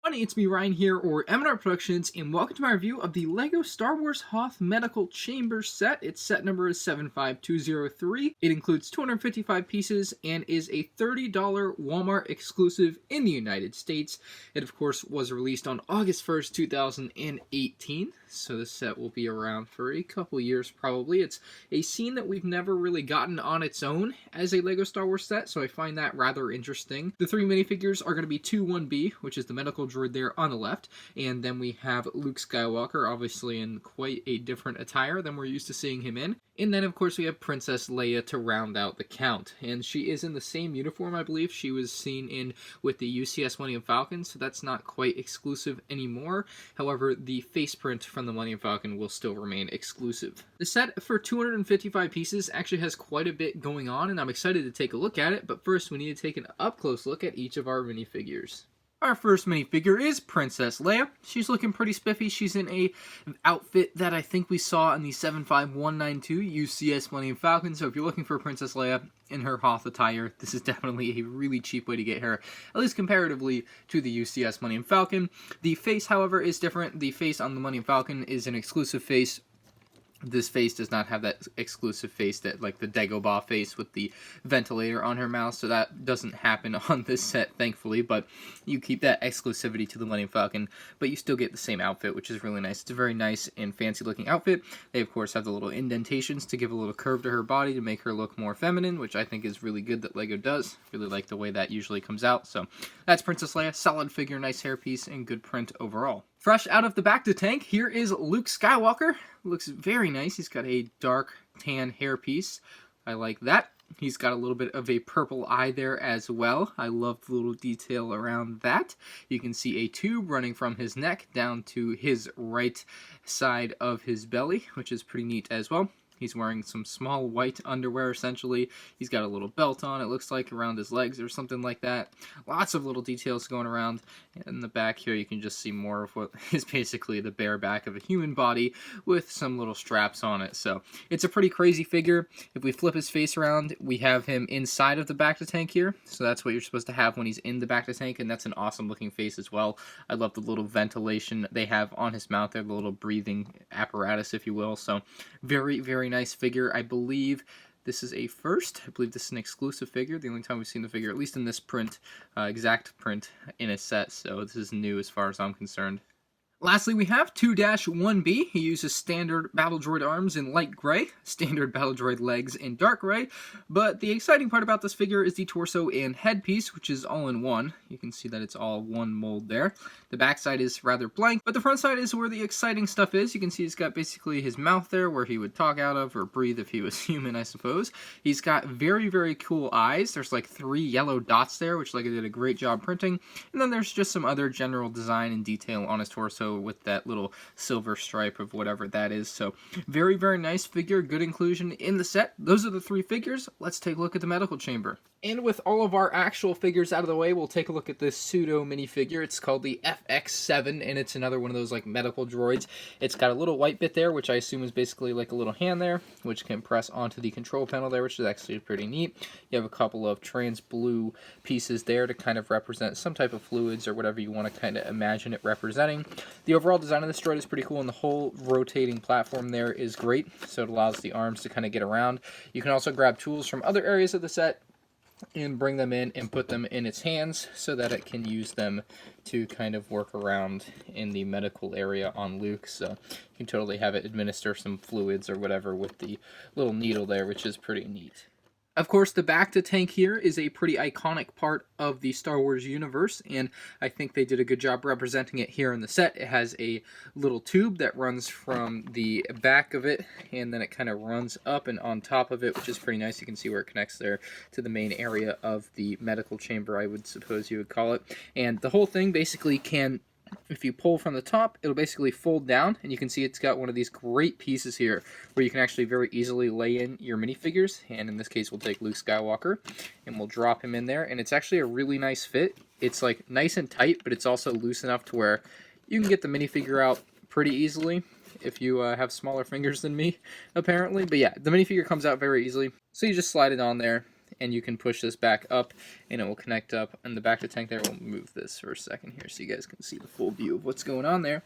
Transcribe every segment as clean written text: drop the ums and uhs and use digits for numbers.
Everybody, it's me Ryan here, or MandRproductions, and welcome to my review of the LEGO Star Wars Hoth Medical Chamber set. Its set number is 75203. It includes 255 pieces and is a $30 Walmart exclusive in the United States. It, of course, was released on August 1st, 2018, so this set will be around for a couple years probably. It's a scene that we've never really gotten on its own as a LEGO Star Wars set, so I find that rather interesting. The three minifigures are going to be 2-1B, which is the medical droid there on the left, and then we have Luke Skywalker, obviously in quite a different attire than we're used to seeing him in. And then, of course, we have Princess Leia to round out the count. And she is in the same uniform, I believe, she was seen in with the UCS Millennium Falcon, so that's not quite exclusive anymore. However, the face print from the Millennium Falcon will still remain exclusive. The set for 255 pieces actually has quite a bit going on, and I'm excited to take a look at it, but first we need to take an up-close look at each of our minifigures. Our first minifigure is Princess Leia. She's looking pretty spiffy. She's in an outfit that I think we saw in the 75192 UCS Millennium Falcon. So if you're looking for Princess Leia in her Hoth attire, this is definitely a really cheap way to get her, at least comparatively to the UCS Millennium Falcon. The face, however, is different. The face on the Millennium Falcon is an exclusive face. This face does not have that exclusive face, that like the Dagobah face with the ventilator on her mouth, so that doesn't happen on this set, thankfully, but you keep that exclusivity to the Millennium Falcon, but you still get the same outfit, which is really nice. It's a very nice and fancy looking outfit. They, of course, have the little indentations to give a little curve to her body to make her look more feminine, which I think is really good that LEGO does. Really like the way that usually comes out, so that's Princess Leia. Solid figure, nice hairpiece, and good print overall. Fresh out of the Bacta Tank, here is Luke Skywalker. Looks very nice. He's got a dark tan hairpiece. I like that. He's got a little bit of a purple eye there as well. I love the little detail around that. You can see a tube running from his neck down to his right side of his belly, which is pretty neat as well. He's wearing some small white underwear, essentially. He's got a little belt on, it looks like, around his legs or something like that. Lots of little details going around. In the back here, you can just see more of what is basically the bare back of a human body with some little straps on it. So it's a pretty crazy figure. If we flip his face around, we have him inside of the Bacta Tank here. So that's what you're supposed to have when he's in the Bacta Tank, and that's an awesome looking face as well. I love the little ventilation they have on his mouth there, the little breathing apparatus, if you will. So very, very nice figure. I believe this is a first. I believe this is an exclusive figure. The only time we've seen the figure, at least in this print, exact print in a set. So this is new as far as I'm concerned. Lastly, we have 2-1B. He uses standard battle droid arms in light gray, standard battle droid legs in dark gray, but the exciting part about this figure is the torso and headpiece, which is all in one. You can see that it's all one mold there. The backside is rather blank, but the front side is where the exciting stuff is. You can see he's got basically his mouth there where he would talk out of or breathe if he was human, I suppose. He's got very, very cool eyes. There's like 3 yellow dots there, which LEGO did a great job printing, and then there's just some other general design and detail on his torso with that little silver stripe of whatever that is. So very, very nice figure, good inclusion in the set. Those are the 3 figures. Let's take a look at the medical chamber. And with all of our actual figures out of the way, we'll take a look at this pseudo minifigure. It's called the FX7, and it's another one of those like medical droids. It's got a little white bit there, which I assume is basically like a little hand there, which can press onto the control panel there, which is actually pretty neat. You have a couple of trans blue pieces there to kind of represent some type of fluids or whatever you want to kind of imagine it representing. The overall design of this droid is pretty cool, and the whole rotating platform there is great, so it allows the arms to kind of get around. You can also grab tools from other areas of the set and bring them in and put them in its hands so that it can use them to kind of work around in the medical area on Luke. So you can totally have it administer some fluids or whatever with the little needle there, which is pretty neat. Of course, the Bacta Tank here is a pretty iconic part of the Star Wars universe, and I think they did a good job representing it here in the set. It has a little tube that runs from the back of it, and then it kind of runs up and on top of it, which is pretty nice. You can see where it connects there to the main area of the medical chamber, I would suppose you would call it. And the whole thing basically can, if you pull from the top, it'll basically fold down, and you can see it's got one of these great pieces here where you can actually very easily lay in your minifigures, and in this case we'll take Luke Skywalker and we'll drop him in there, and it's actually a really nice fit. It's like nice and tight, but it's also loose enough to where you can get the minifigure out pretty easily if you have smaller fingers than me, apparently. But yeah, the minifigure comes out very easily, so you just slide it on there and you can push this back up, and it will connect up in the Bacta tank there. We'll move this for a second here so you guys can see the full view of what's going on there,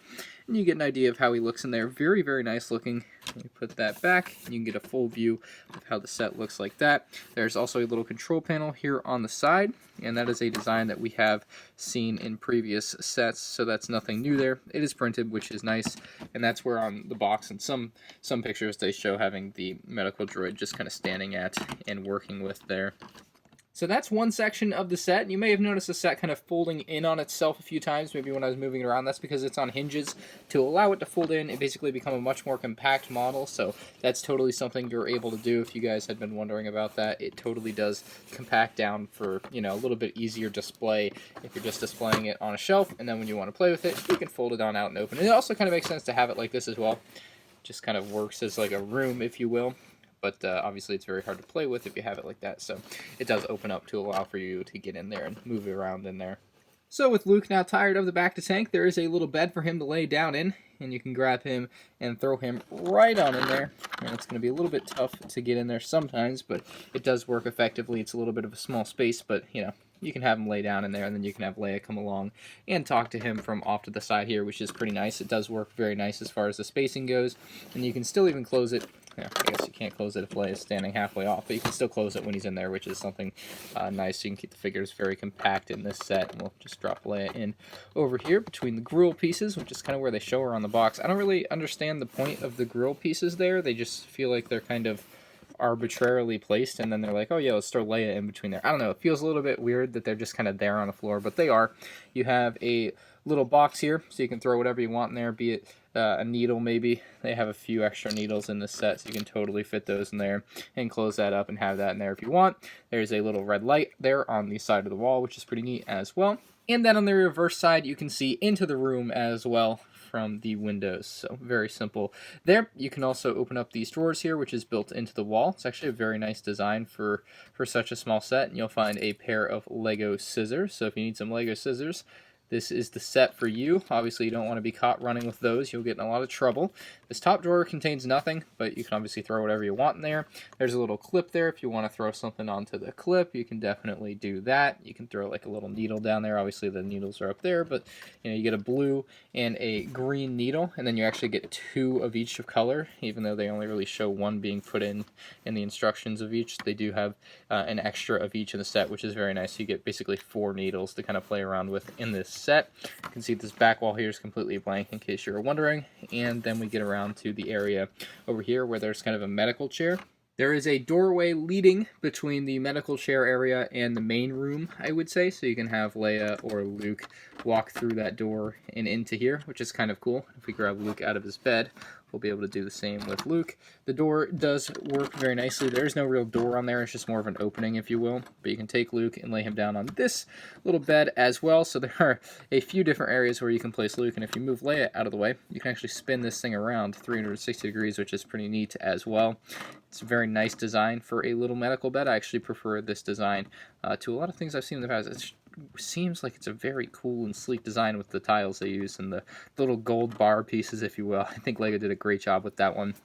and you get an idea of how he looks in there. Very, very nice looking. You put that back, and you can get a full view of how the set looks like that. There's also a little control panel here on the side, and that is a design that we have seen in previous sets, so that's nothing new there. It is printed, which is nice, and that's where on the box and some pictures they show having the medical droid just kind of standing at and working with there. So that's one section of the set. You may have noticed the set kind of folding in on itself a few times, maybe when I was moving it around. That's because it's on hinges. To allow it to fold in, it basically become a much more compact model, so that's totally something you're able to do if you guys had been wondering about that. It totally does compact down for, you know, a little bit easier display if you're just displaying it on a shelf, and then when you want to play with it, you can fold it on out and open. And it also kind of makes sense to have it like this as well. Just kind of works as like a room, if you will. But obviously it's very hard to play with if you have it like that, so it does open up to allow for you to get in there and move it around in there. So with Luke now tired of the Bacta tank, there is a little bed for him to lay down in, and you can grab him and throw him right on in there. And it's going to be a little bit tough to get in there sometimes, but it does work effectively. It's a little bit of a small space, but you know, you can have him lay down in there, and then you can have Leia come along and talk to him from off to the side here, which is pretty nice. It does work very nice as far as the spacing goes, and you can still even close it. Yeah, I guess you can't close it if Leia is standing halfway off, but you can still close it when he's in there, which is something nice. So you can keep the figures very compact in this set. And we'll just drop Leia in over here between the grill pieces, which is kind of where they show her on the box. I don't really understand the point of the grill pieces there. They just feel like they're kind of arbitrarily placed, and then they're like, oh yeah, let's throw Leia in between there. I don't know, it feels a little bit weird that they're just kind of there on the floor, but they are. You have a little box here, so you can throw whatever you want in there, be it a needle maybe. They have a few extra needles in this set, so you can totally fit those in there and close that up and have that in there if you want. There's a little red light there on the side of the wall, which is pretty neat as well. And then on the reverse side, you can see into the room as well from the windows, so very simple there. You can also open up these drawers here, which is built into the wall. It's actually a very nice design for such a small set, and you'll find a pair of Lego scissors. So if you need some Lego scissors, this is the set for you. Obviously, you don't want to be caught running with those. You'll get in a lot of trouble. This top drawer contains nothing, but you can obviously throw whatever you want in there. There's a little clip there. If you want to throw something onto the clip, you can definitely do that. You can throw like a little needle down there. Obviously, the needles are up there, but you know, you get a blue and a green needle, and then you actually get two of each of color, even though they only really show one being put in the instructions of each. They do have an extra of each in the set, which is very nice. So you get basically 4 needles to kind of play around with in this set. You can see this back wall here is completely blank in case you're wondering, and then we get around to the area over here where there's kind of a medical chair. There is a doorway leading between the medical chair area and the main room, I would say, so you can have Leia or Luke walk through that door and into here, which is kind of cool. If we grab Luke out of his bed, we'll be able to do the same with Luke. The door does work very nicely. There's no real door on there. It's just more of an opening, if you will. But you can take Luke and lay him down on this little bed as well. So there are a few different areas where you can place Luke. And if you move Leia out of the way, you can actually spin this thing around 360 degrees, which is pretty neat as well. It's a very nice design for a little medical bed. I actually prefer this design to a lot of things I've seen in the past. It seems like it's a very cool and sleek design with the tiles they use and the little gold bar pieces, if you will. I think LEGO did a great job with that one.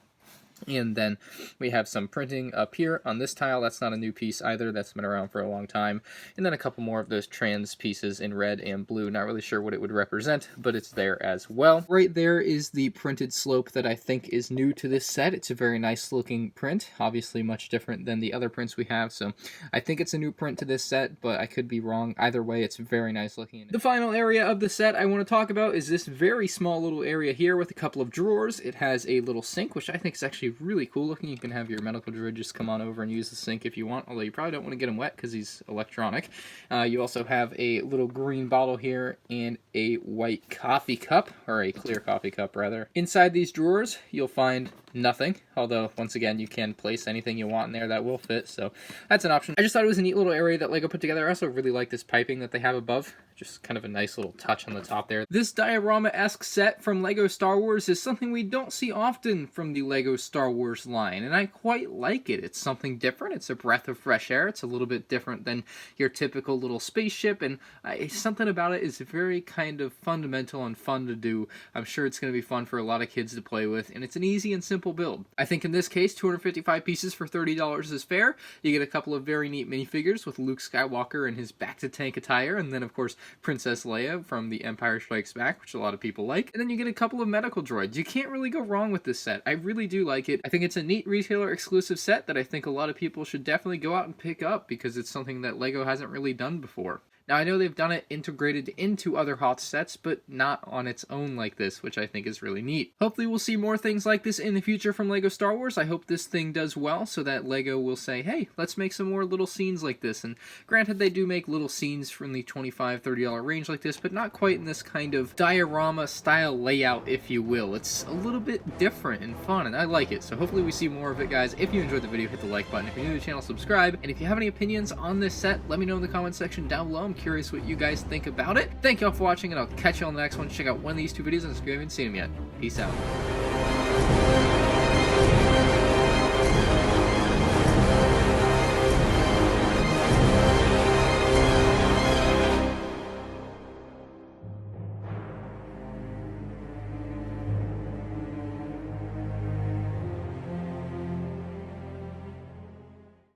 And then we have some printing up here on this tile. That's not a new piece either. That's been around for a long time. And then a couple more of those trans pieces in red and blue. Not really sure what it would represent, but it's there as well. Right there is the printed slope that I think is new to this set. It's a very nice looking print. Obviously much different than the other prints we have. So I think it's a new print to this set, but I could be wrong. Either way, it's very nice looking. The final area of the set I want to talk about is this very small little area here with a couple of drawers. It has a little sink, which I think is actually really cool looking. You can have your medical droid just come on over and use the sink if you want, although you probably don't want to get him wet because he's electronic. You also have a little green bottle here and a white coffee cup, or a clear coffee cup rather. Inside these drawers you'll find nothing, although once again you can place anything you want in there that will fit, so that's an option. I just thought it was a neat little area that LEGO put together. I also really like this piping that they have above. Just kind of a nice little touch on the top there. This diorama-esque set from LEGO Star Wars is something we don't see often from the LEGO Star Wars line, and I quite like it. It's something different. It's a breath of fresh air. It's a little bit different than your typical little spaceship, and something about it is very kind of fundamental and fun to do. I'm sure it's going to be fun for a lot of kids to play with, and it's an easy and simple build. I think in this case, 255 pieces for $30 is fair. You get a couple of very neat minifigures with Luke Skywalker in his Bacta Tank attire, and then of course Princess Leia from The Empire Strikes Back, which a lot of people like. And then you get a couple of medical droids. You can't really go wrong with this set. I really do like it. I think it's a neat retailer exclusive set that I think a lot of people should definitely go out and pick up because it's something that LEGO hasn't really done before. Now, I know they've done it integrated into other Hoth sets, but not on its own like this, which I think is really neat. Hopefully we'll see more things like this in the future from LEGO Star Wars. I hope this thing does well so that LEGO will say, hey, let's make some more little scenes like this. And granted, they do make little scenes from the $25, $30 range like this, but not quite in this kind of diorama-style layout, if you will. It's a little bit different and fun, and I like it. So hopefully we see more of it, guys. If you enjoyed the video, hit the like button. If you're new to the channel, subscribe. And if you have any opinions on this set, let me know in the comment section down below. I'm curious what you guys think about it. Thank you all for watching, and I'll catch you on the next one. Check out one of these two videos, and if you haven't seen them yet, peace out.